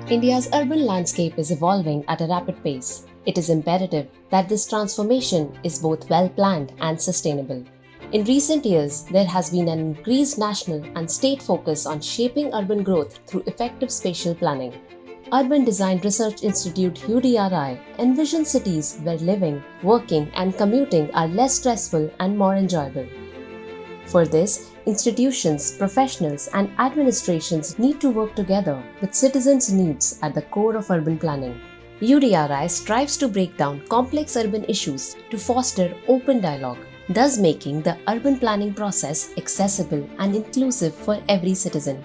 India's urban landscape is evolving at a rapid pace. It is imperative that this transformation is both well planned and sustainable. In recent years, there has been an increased national and state focus on shaping urban growth through effective spatial planning. Urban Design Research Institute UDRI envisions cities where living, working, and commuting are less stressful and more enjoyable. For this, institutions, professionals, and administrations need to work together with citizens' needs at the core of urban planning. UDRI strives to break down complex urban issues to foster open dialogue, thus making the urban planning process accessible and inclusive for every citizen.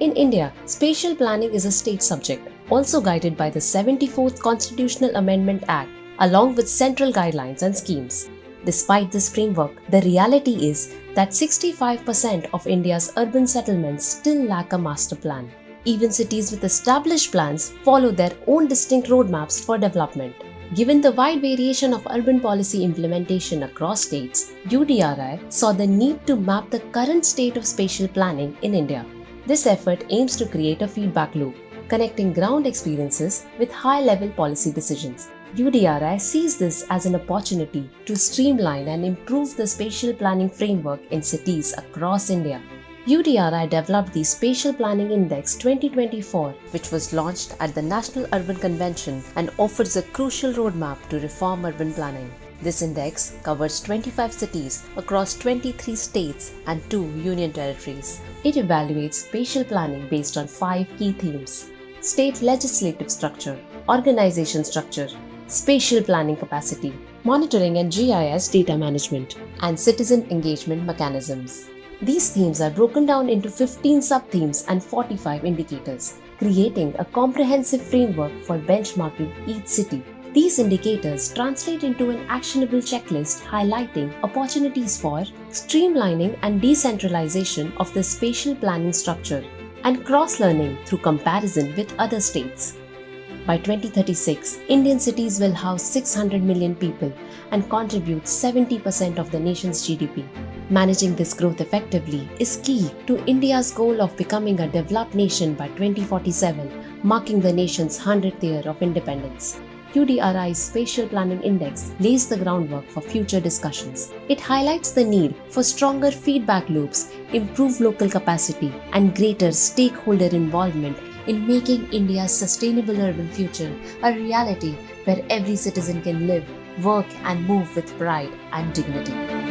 In India, spatial planning is a state subject, also guided by the 74th Constitutional Amendment Act, along with central guidelines and schemes. Despite this framework, the reality is that 65% of India's urban settlements still lack a master plan. Even cities with established plans follow their own distinct roadmaps for development. Given the wide variation of urban policy implementation across states, UDRI saw the need to map the current state of spatial planning in India. This effort aims to create a feedback loop, connecting ground experiences with high-level policy decisions. UDRI sees this as an opportunity to streamline and improve the spatial planning framework in cities across India. UDRI developed the Spatial Planning Index 2024, which was launched at the National Urban Convention and offers a crucial roadmap to reform urban planning. This index covers 25 cities across 23 states and 2 union territories. It evaluates spatial planning based on 5 key themes: state legislative structure, organization structure, spatial planning capacity, monitoring and GIS data management, and citizen engagement mechanisms. These themes are broken down into 15 sub-themes and 45 indicators, creating a comprehensive framework for benchmarking each city. These indicators translate into an actionable checklist highlighting opportunities for streamlining and decentralization of the spatial planning structure and cross-learning through comparison with other states. By 2036, Indian cities will house 600 million people and contribute 70% of the nation's GDP. Managing this growth effectively is key to India's goal of becoming a developed nation by 2047, marking the nation's 100th year of independence. UDRI's Spatial Planning Index lays the groundwork for future discussions. It highlights the need for stronger feedback loops, improved local capacity, and greater stakeholder involvement in making India's sustainable urban future a reality where every citizen can live, work, and move with pride and dignity.